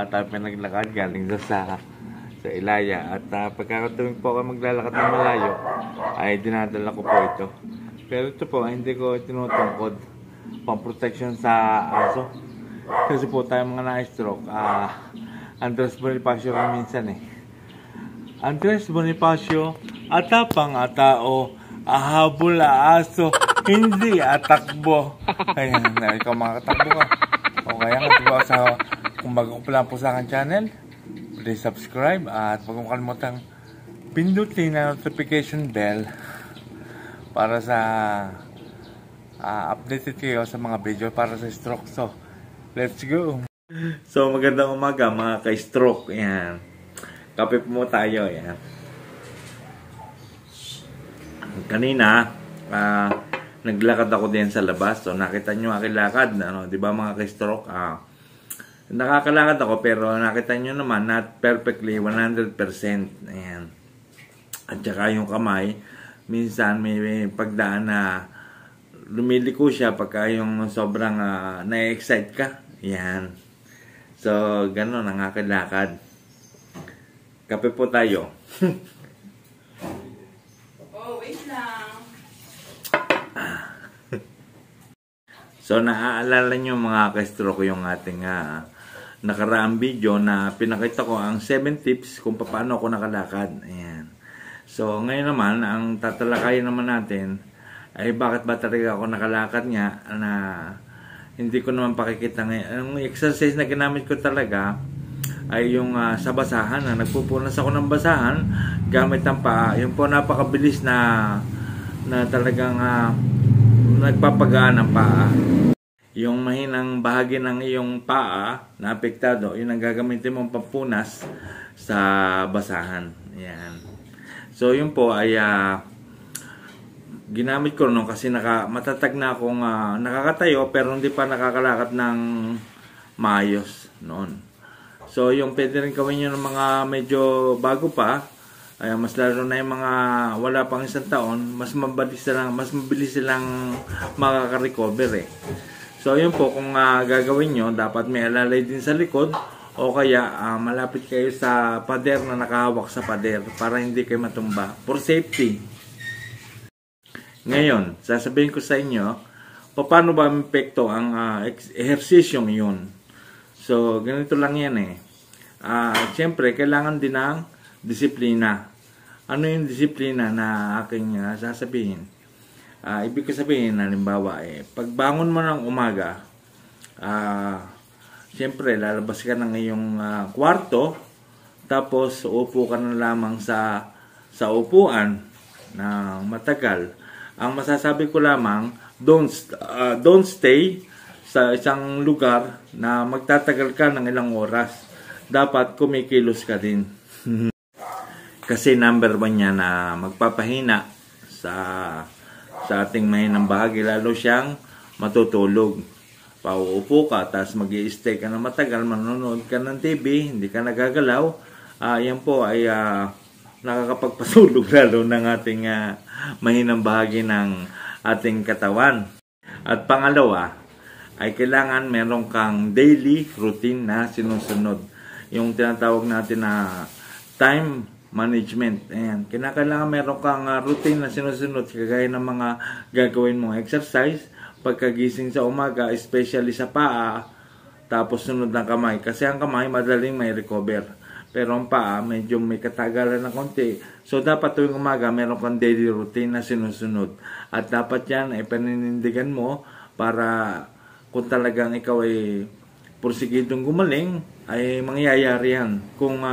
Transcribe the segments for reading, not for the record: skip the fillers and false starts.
tayo pinaglakad galing sa Ilaya. At pagkakatuwing po ako maglalakad ng malayo, ay dinadala ko po ito. Pero ito po, hindi ko tinutungkod pang protection sa aso. Kasi po tayo mga na-stroke, Andres Bonifacio rin minsan eh. Andres Bonifacio, atapang atao, ahabol aso, hindi atakbo. Ayan, ikaw makakatakbo ka. O kaya nga, diba sa, kung bago pa lang po sa akin channel, please subscribe at huwag mong kalimutang pindutin na notification bell para sa updated kayo sa mga video para sa stroke. So, let's go! So, magandang umaga mga ka-stroke. Ayan. Kape po mo tayo. Ayan. Kanina, naglakad ako din sa labas. So, nakita nyo aking lakad. Ano, di ba mga ka-stroke? Nakakalakad ako pero nakita nyo naman not perfectly 100%. Ayan. At saka yung kamay, minsan may pagdaan na lumiliko siya pagka yung sobrang na-excite ka. Ayan. So, gano'n ang aking lakad. Kape po tayo. Wait lang. So, naaalala nyo mga ka-stroke yung ating nakaraang video na pinakita ko ang 7 tips kung paano ako nakalakad. Ayan. So, ngayon naman, ang tatalakayin naman natin ay bakit ba talaga ako nakalakad nga na hindi ko naman pakikita ngayon. Ang exercise na ginamit ko talaga ay yung sa basahan. Nagpupunas ako ng basahan gamit ang paa. Yung po napakabilis na talagang nagpapagaan ng paa. Yung mahinang bahagi ng iyong paa na apektado, yun ang gagamitin mong pampunas sa basahan. Yan. So, yun po ay ginamit ko noon kasi matatag na akong nakakatayo pero hindi pa nakakalakad ng maayos noon. So, yung pwede rin gawin nyo ng mga medyo bago pa, ay mas lalo na yung mga wala pang isang taon, mas mabilis silang makaka-recover eh. So, yun po, kung gagawin nyo, dapat may alalay din sa likod o kaya malapit kayo sa pader na nakahawak sa pader para hindi kayo matumba. For safety. Ngayon, sasabihin ko sa inyo, paano ba epekto ang ehersisyong yun? So, ganito lang yan eh. Siyempre, kailangan din ng disiplina. Ano yung disiplina na aking sasabihin? Ibig ko sabihin, halimbawa, pagbangon mo ng umaga, siyempre, lalabas ka ng iyong kwarto, tapos upo ka na lamang sa upuan na matagal. Ang masasabi ko lamang, don't stay sa isang lugar na magtatagal ka ng ilang oras. Dapat kumikilos ka din. Kasi number 1 niya na magpapahina sa ating mahinang bahagi, lalo siyang matutulog. Pauupo ka, tapos mag-i-stay ka na matagal, manonood ka ng TV, hindi ka nagagalaw. Yan po ay nakakapagpatulog lalo ng ating mahinang bahagi ng ating katawan. At pangalawa, ay kailangan meron kang daily routine na sinusunod. Yung tinatawag natin na time management. Ayan. Kinakailangan meron kang routine na sinusunod kagaya ng mga gagawin mong exercise pagkagising sa umaga, especially sa paa, tapos sunod ng kamay. Kasi ang kamay madaling may recover. Pero ang paa, medyo may katagalan ng konti. So, dapat tuwing umaga, meron kang daily routine na sinusunod. At dapat yan ay paninindigan mo para kung talagang ikaw ay porsigidong gumaling, ay mangyayari yan. Kung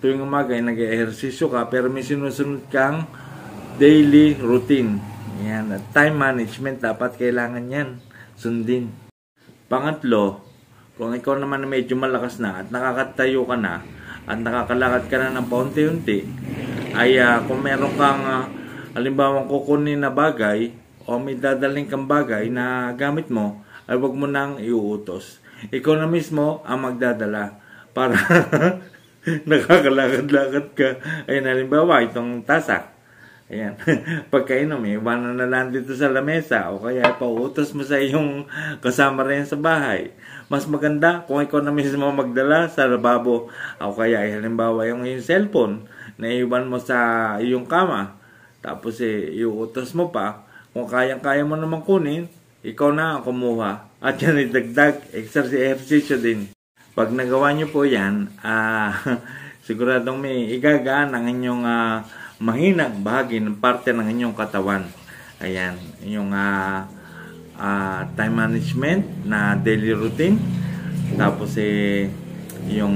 tuwing umaga ay nag-ehersisyo ka, pero may sinusunod kang daily routine. Yan. At time management, dapat kailangan yan sundin. Pangatlo, kung ikaw naman medyo malakas na at nakakatayo ka na, at nakakalakad ka na ng paunti-unti, ay kung meron kang halimbawa kukunin na bagay o may dadaling kang bagay na gamit mo, ay wag mo nang iuutos. Ikaw na mismo ang magdadala para nakakalakad-lakad ka. Ay halimbawa itong tasa. Ayan. Pagkainom, iwanan na lang dito sa lamesa o kaya pautos mo sa iyong kasama rin sa bahay. Mas maganda kung ikaw na mismo magdala sa lababo o kaya halimbawa yung cellphone na iwan mo sa iyong kama. Tapos iuutos mo pa. Kung kayang-kaya mo naman kunin, ikaw na ang kumuha. At yan idagdag, exercise din. Pag nagawa nyo po yan, siguradong may igagaan ang inyong mahinang bahagi ng parte ng inyong katawan. Ayan, yung time management na daily routine. Tapos yung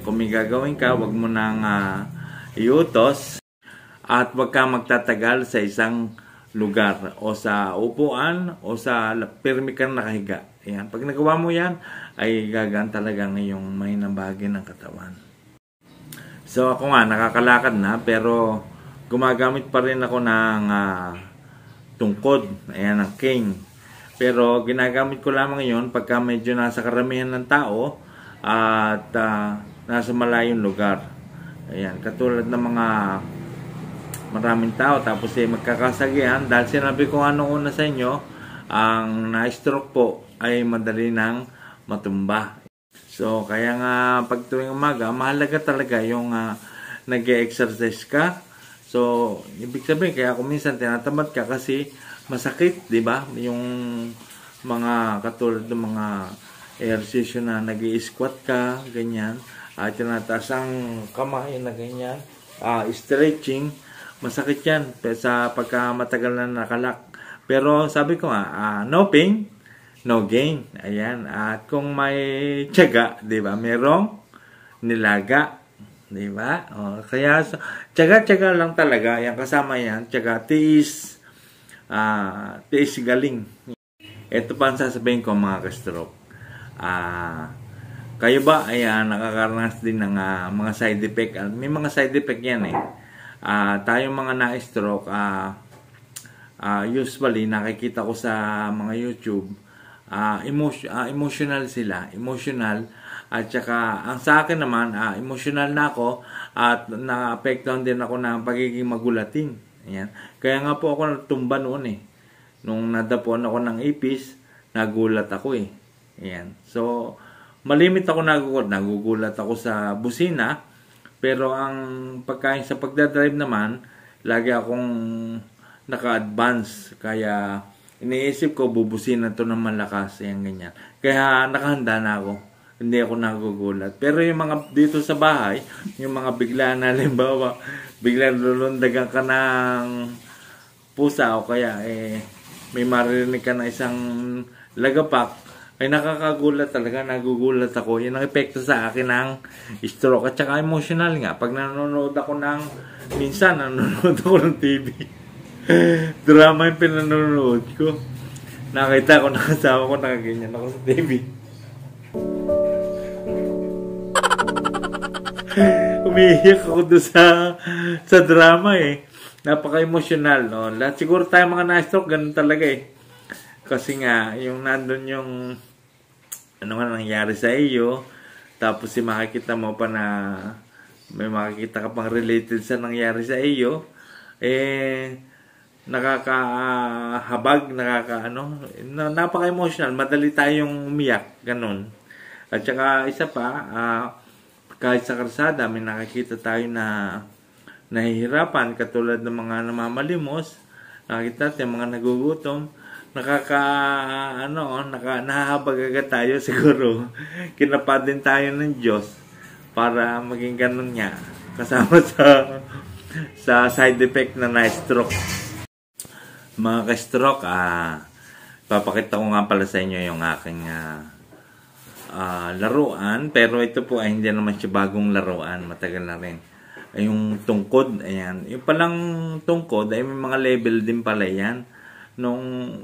kung may gagawin ka, wag mo nang iutos at wag ka magtatagal sa isang lugar o sa upuan o sa pirmi kang nakahiga. Ayan, pag nagawa mo yan, ay gagaan talaga ng iyong mahinang bahagi ng katawan. So ako nga, nakakalakad na, pero gumagamit pa rin ako ng tungkod, ayan, ng cane. Pero ginagamit ko lamang yon pagka medyo nasa karamihan ng tao at nasa malayong lugar. Ayan, katulad ng mga maraming tao, tapos magkakasagihan, dahil sinabi ko noong una sa inyo, ang na-stroke po ay madali nang matumba. So, kaya nga pag tuwing umaga, mahalaga talaga yung nag-exercise ka. So, ibig sabihin, kaya kung minsan tinatamad ka kasi masakit, di ba? Yung mga katulad ng mga ehersisyo na nag-i-squat ka, ganyan. At tinataas ang kamay na ganyan. Stretching, masakit yan sa pagka matagal na nakalak. Pero sabi ko nga, no pain, no gain. Ayan. At kung may tiyaga, di ba? Merong nilaga. Di ba? Kaya, tiyaga-tiyaga lang talaga. Yan, kasama yan. Tiyaga, tiis. Tiis galing. Ito pa ang sasabihin ko mga ka-stroke. Kayo ba ay nakakaranas din ng mga side effect? May mga side effect yan tayong mga na-stroke, usually nakikita ko sa mga YouTube, emotional sila, emotional, at saka ang sa akin naman, emotional na ako at na-apektuhan din ako ng pagiging magulatin. Ayan. Kaya nga po ako natumba noon nung nadapuan ako ng ipis, nagulat ako Ayan. So, malimit ako nagugulat ako sa busina, pero ang pagkain sa pagdadrive naman, lagi akong naka-advance. Kaya iniisip ko, bubusinan to ng malakas. Ayan, ganyan. Kaya nakahanda na ako. Hindi ako nagugulat. Pero yung mga dito sa bahay, yung mga bigla na, halimbawa, bigla lulundagan ka ng pusa o kaya may maririnig ka na isang lagapak, ay nakakagulat talaga, nagugulat ako. Yan ang epekto sa akin ng stroke. At saka emotional nga. Pag nanonood ako minsan nanonood ako ng TV. Drama yung pinanonood ko. Nakita ko, nakasawa ko, nakaganyan ako sa TV. Umiiyak ako doon sa drama Napaka-emotional, no? Lahat siguro tayo mga na-stroke, ganun talaga Kasi nga, yung nandun yung ano nga nangyari sa iyo, tapos makikita mo pa na may makikita ka pang related sa nangyari sa iyo, nakakahabag, napaka-emotional, madali tayong umiyak, ganun. At saka isa pa, kahit sa karsada, may nakikita tayo na nahihirapan, katulad ng mga namamalimos, nakikita tayo mga nagugutom, nahahabag agad tayo siguro. Kinapad din tayo ng Diyos para maging ganun niya. Kasama sa side effect na na-stroke. Mga ka-stroke, papakita ko nga pala sa inyo yung aking laruan. Pero ito po ay hindi naman siya bagong laruan. Matagal na rin. Yung tungkod, ayan. Yung palang tungkod ay may mga level din pala yan. Nung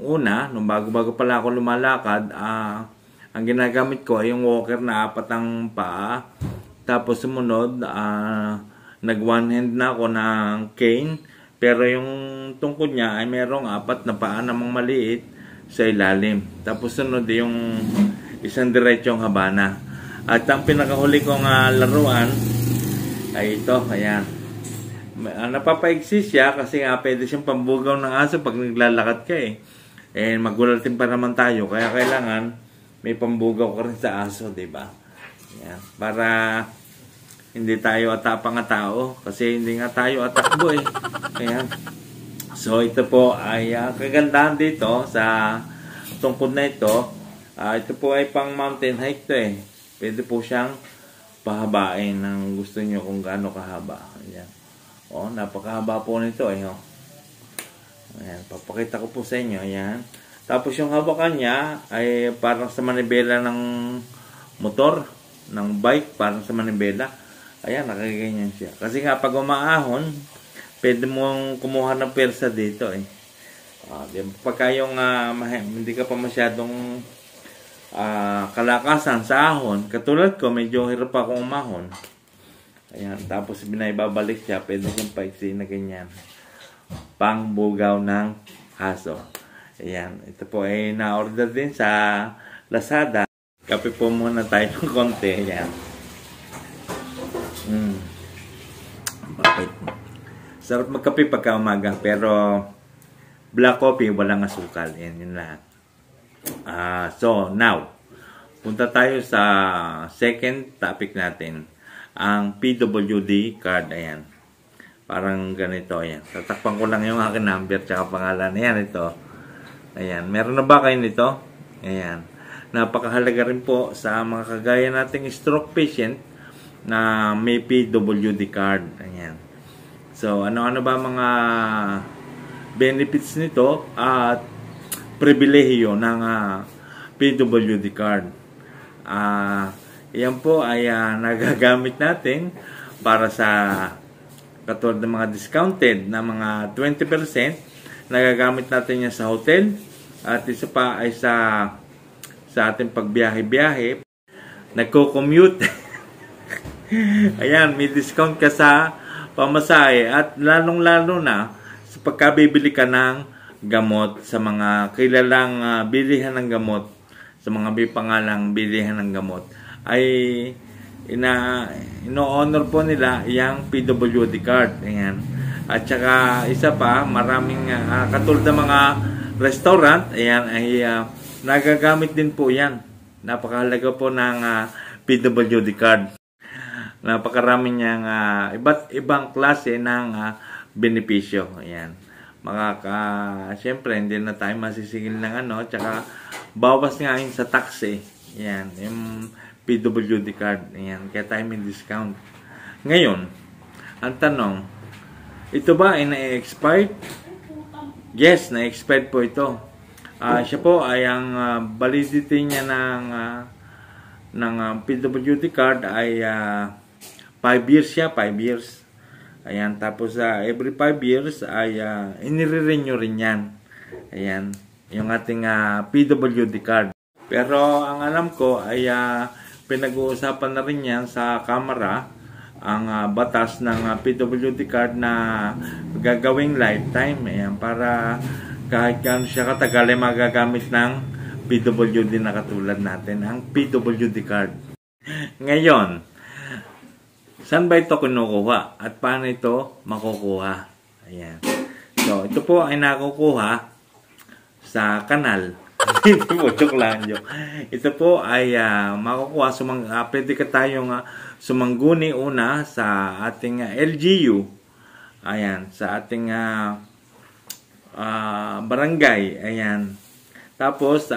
bago-bago pala ako lumalakad, ang ginagamit ko ay yung walker na 4 ang paa. Tapos sumunod, nag one hand na ako ng cane. Pero yung tungkod niya ay merong 4 na paa namang maliit sa ilalim. Tapos sunod yung isang diretsong habana. At ang pinakahuli kong laruan ay ito, ayan. napapaigsi siya kasi nga pwede siyang pambugaw ng aso pag naglalakad ka eh. Eh, magulatin pa naman tayo. Kaya kailangan may pambugaw ka rin sa aso, di ba? Yan. Para hindi tayo atapang tao. Kasi hindi nga tayo atakbo eh. Ayan. So, ito po ay kagandahan dito sa tungkod na ito. Ito po ay pang mountain hike to eh. Pwede po siyang pahabain ng gusto nyo kung gaano kahaba. Ayan. O, napakahaba po nito eh. Oh. Ayan, papakita ko po sa inyo. Ayan. Tapos yung hawakan niya ay parang sa manibela ng motor, ng bike, parang sa manibela. Ayan, nakaganyan siya. Kasi nga pag umaahon, pwede mong kumuha ng persa dito eh. Pagka yung hindi ka pa masyadong kalakasan sa ahon, katulad ko, medyo hirap akong umahon. Ayan, tapos binaibabalik siya, pwede siyang paiksi na ganyan. Pangbugaw ng aso. Ayan, ito po ay na-order din sa Lazada. Kape po muna tayo ng konti. Ayan. Bakit? Sarap magkape pagka umaga, pero black coffee, walang asukal. Ayan, yun lahat. So, now, punta tayo sa second topic natin. Ang PWD card. Ayan. Parang ganito. Ayan. Tatakpan ko lang yung aking number tsaka pangalan. Ayan, ito. Ayan. Meron na ba kayo nito? Ayan. Napakahalaga rin po sa mga kagaya nating stroke patient na may PWD card. Ayan. So, ano-ano ba mga benefits nito at pribilehiyo ng PWD card? Yan po ay nagagamit natin para sa katulad ng mga discounted na mga 20%. Nagagamit natin yan sa hotel at isa pa ay sa ating pagbiyahe-biyahe. Nagko-commute. Ayan, may discount ka sa pamasahe at lalong-lalo na sa pagkabibili ka ng gamot sa mga kilalang bilihan ng gamot, sa mga may pangalang bilihan ng gamot, ay ino-honor po nila yung PWD card. Ayan. At saka isa pa, maraming katulad ng mga restaurant, ayan, ay nagagamit din po yan. Napakahalaga po ng PWD card. Napakarami niyang iba't ibang klase ng benepisyo. Ayan. Siyempre, hindi na tayo masisigil ng tsaka bawas nga yun sa tax eh. Ayan, yung PWD card. Ayan, kaya tayo may discount. Ngayon, ang tanong, ito ba ay na-expired? Yes, na-expired po ito. Siya po ay ang validity niya ng PWD card ay 5 years siya, 5 years. Ayan, tapos every 5 years ay inire-renew rin yan. Ayan, yung ating PWD card. Pero ang alam ko ay pinag-uusapan na rin yan sa Kamara ang batas ng PWD card na gagawing lifetime. Ayan, para kahit gaano siya katagal ay magagamit ng PWD na katulad natin, ang PWD card. Ngayon, saan ba ito kinukuha? At paano ito makukuha? Ayan. So, ito po ay nakukuha sa kanal. Ito po, joke lang, joke. Ito po ay makukuha, pwede ka tayong sumangguni una sa ating LGU. Ayan, sa ating barangay. Ayan. Tapos,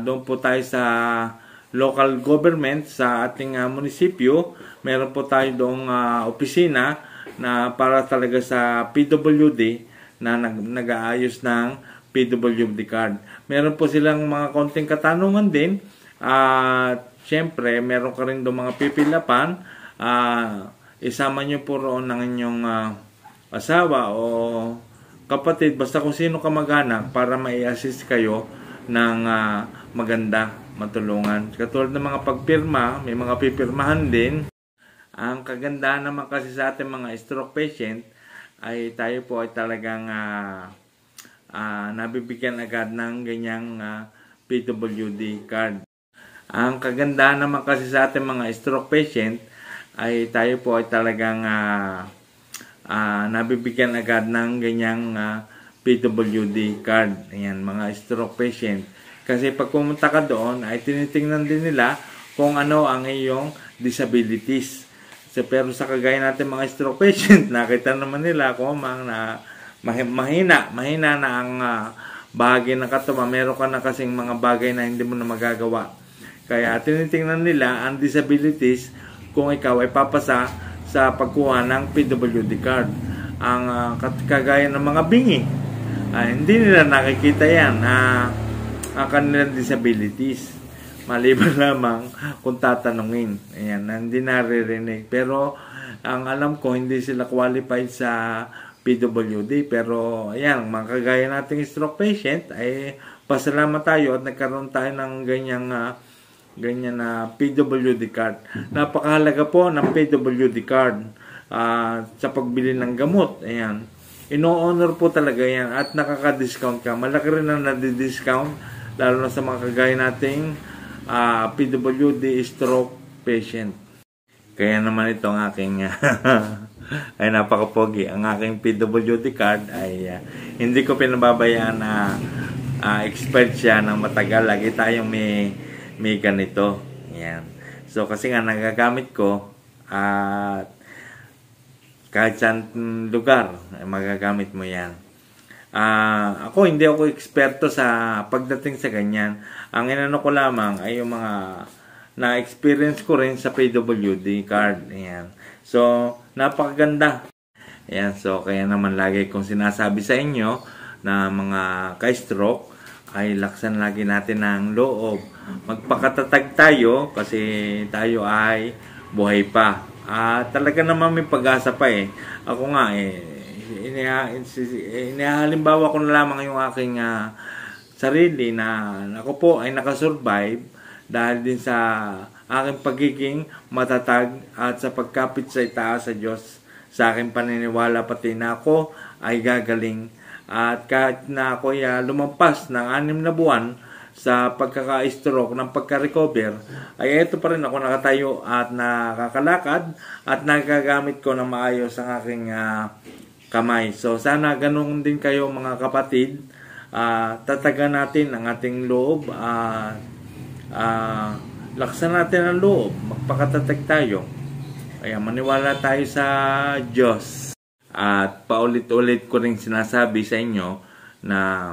doon po tayo sa local government, sa ating munisipyo. Meron po tayo doong opisina na para talaga sa PWD na nag-aayos ng PWD card. Meron po silang mga konting katanungan din. Siyempre, meron ka rin doon mga pipilapan. Isama nyo po roon ng inyong asawa o kapatid, basta kung sino kamag-anak para mai-assist kayo ng maganda, matulungan. Katulad ng mga pagpirma, may mga pipirmahan din. Ang kagandahan naman kasi sa ating mga stroke patient ay tayo po ay talagang nabibigyan agad ng ganyang PWD card. Ang kagandahan naman kasi sa ating mga stroke patient ay tayo po ay talagang nabibigyan agad ng ganyang PWD card. Ayan, mga stroke patient. Kasi pag pumunta ka doon, ay tinitingnan din nila kung ano ang iyong disabilities. Pero sa kagaya natin mga stroke patient, nakita naman nila kung na mahina na ang bahagi ng katawan. Meron ka na kasing mga bagay na hindi mo na magagawa. Kaya tinitingnan nila ang disabilities kung ikaw ay papasa sa pagkuha ng PWD card. Ang kagaya ng mga bingi, hindi nila nakikita yan ang kanilang disabilities. Maliban lamang kung tatanungin. Ayan, hindi naririnig. Pero ang alam ko, hindi sila qualified sa PWD. Pero ayan, mga kagaya nating stroke patient, ay pasalamat tayo at nagkaroon tayo ng ganyan na PWD card. Napakahalaga po ng PWD card sa pagbili ng gamot. Ayan. Ino-honor po talaga yan at nakaka-discount ka. Malaki rin ang nadi-discount lalo na sa mga kagaya nating PWD stroke patient. Kaya naman ito ang aking ay napakapogi. Ang aking PWD card ay hindi ko pinababayaan na expired siya ng matagal. Lagi tayong may ganito. Yan. So kasi nga nagagamit ko at kahit saan lugar magagamit mo yan. Hindi ako eksperto sa pagdating sa ganyan. Ang inano ko lamang ay yung mga na-experience ko rin sa PWD card. Ayan. So, napakaganda. Ayan. So, kaya naman lagi kong sinasabi sa inyo na mga ka-stroke ay laksan lagi natin ng loob. Magpakatatag tayo kasi tayo ay buhay pa. Talaga naman may pag-asa pa eh. Ako nga inihalimbawa ko na lamang yung aking sarili na ako po ay nakasurvive dahil din sa aking pagiging matatag at sa pagkapit sa itaas sa Diyos, sa aking paniniwala pati na ako ay gagaling. At kahit na ako ay lumampas ng 6 na buwan sa pagkaka-stroke ng pagka-recover, ay ito pa rin ako nakatayo at nakakalakad at nagagamit ko ng maayos ang aking kamay. So sana ganun din kayo mga kapatid. Tatagan natin ang ating loob. Laksan natin ang loob. Magpakatatag tayo. Kaya maniwala tayo sa Diyos. At paulit-ulit ko rin sinasabi sa inyo na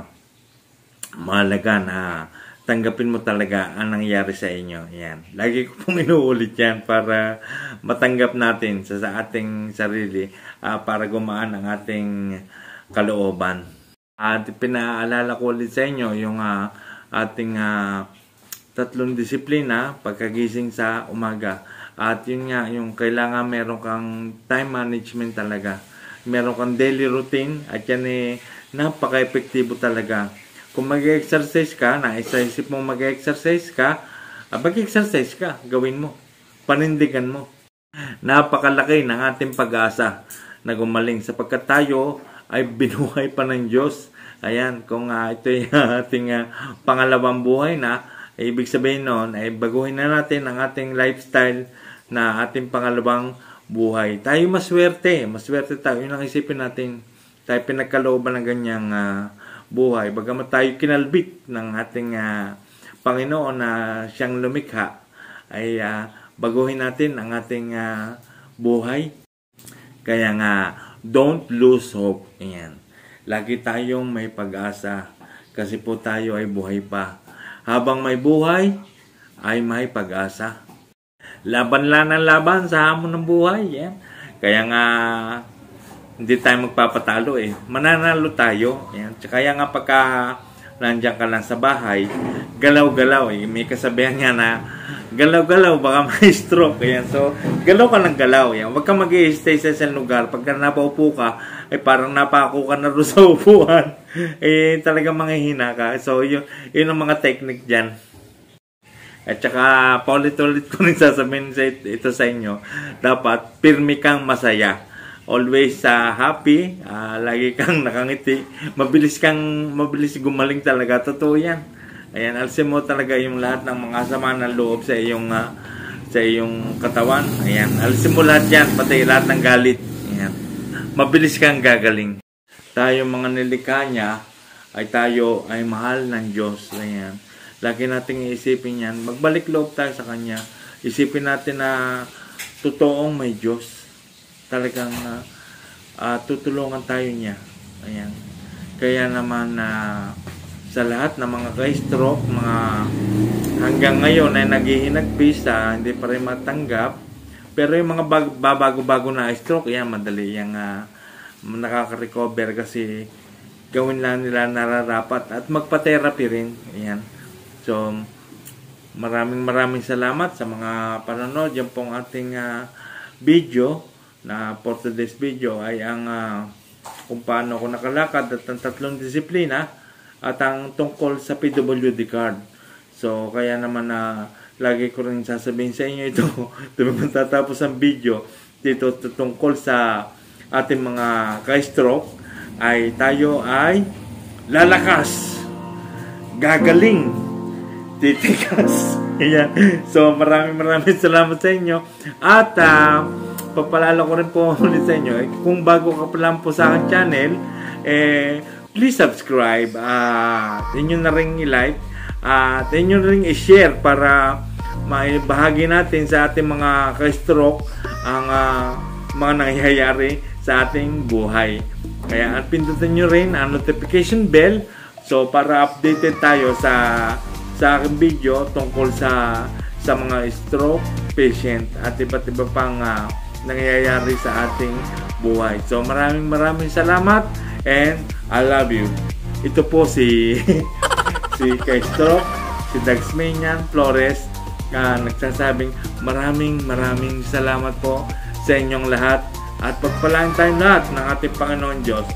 mahalaga na tanggapin mo talaga ang nangyari sa inyo. Yan. Lagi ko pong inuulit yan para matanggap natin sa ating sarili, para gumaan ang ating kalooban. At pinaalala ko ulit sa inyo yung ating 3 disiplina pagkagising sa umaga. At yun nga, yung kailangan meron kang time management talaga. Meron kang daily routine at yan napaka-epektibo talaga. Kung mag-exercise ka, naisip mong mag-exercise ka, mag-exercise ka, gawin mo. Panindigan mo. Napakalaki ng ating pag-asa na gumaling sapagkat tayo ay binuhay pa ng Diyos. Ayan, kung ito ay ating pangalawang buhay na, ibig sabihin nun, ay baguhin na natin ang ating lifestyle na ating pangalawang buhay. Tayo maswerte tayo. Yun ang isipin natin. Tayo pinagkalooban ng ganyang buhay. Bagamat tayo kinalbit ng ating Panginoon na siyang lumikha, ay baguhin natin ang ating buhay. Kaya nga, don't lose hope. Ayan. Lagi tayong may pag-asa kasi po tayo ay buhay pa. Habang may buhay, ay may pag-asa. Laban lang ng laban sa hamon ng buhay. Yan. Kaya nga, hindi tayo magpapatalo eh. Mananalo tayo. Yan. Kaya nga pagka nandiyan ka lang sa bahay, galaw-galaw eh. May kasabihan nga na, galaw-galaw, baka may stroke. Yan. So, galaw ka ng galaw. Yan. Huwag ka mag-i-stay sa isang lugar. Pagka napaupo ka, ay parang napako ka na rin sa upuan. Talagang manghihina ka. So, yun ang mga technique dyan. At saka, paulit-ulit ko rin sasabihin ito sa inyo, dapat pirmi kang masaya. Always happy, lagi kang nakangiti, mabilis gumaling talaga. Totoo yan. Ayan, alisin mo talaga yung lahat ng mga sama ng loob sa iyong katawan. Ayan, alisin mo lahat yan, pati lahat ng galit. Ayan. mabilis kang gagaling. Tayo mga nilikha niya, tayo ay mahal ng Diyos. Ayan. Lagi nating iisipin yan. Magbalik loob tayo sa Kanya. Isipin natin na totoong may Diyos. Talagang tutulungan tayo niya. Ayan. Kaya naman sa lahat ng mga ka-stroke, mga hanggang ngayon ay naghihinagpis, hindi pa rin matanggap. Pero yung mga bago-bago na stroke, yan, madali yung nakaka-recover kasi gawin lang nila nararapat at magpa-therapy rin. Ayan. So, maraming salamat sa mga panonood. Yan pong ating video na for today's video ay ang kung paano ako nakalakad at ang 3 disiplina at ang tungkol sa PWD card. So, kaya naman lagi ko rin sasabihin sa inyo ito tuwing matatapos ang video dito tungkol sa ating mga ka-stroke ay tayo ay lalakas, gagaling, titikas. Ayan. So, maraming salamat sa inyo at papalala ko rin po ulit sa inyo, kung bago ka pa lang po sa aking channel, please subscribe at inyo na rin i-like at inyo na rin i-share para maibahagi natin sa ating mga ka-stroke ang mga nangyayari sa ating buhay. Kaya pindutin nyo rin ang notification bell so para updated tayo sa aking video tungkol sa mga stroke patient at iba't iba pang nangyayari sa ating buhay. So maraming salamat and I love you. Ito po si ka-stroke, si Dagsmanian Flores, nagsasabing maraming salamat po sa inyong lahat at pagpalain tayo lahat ng ating Panginoon Diyos.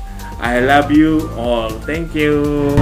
I love you all. Thank you.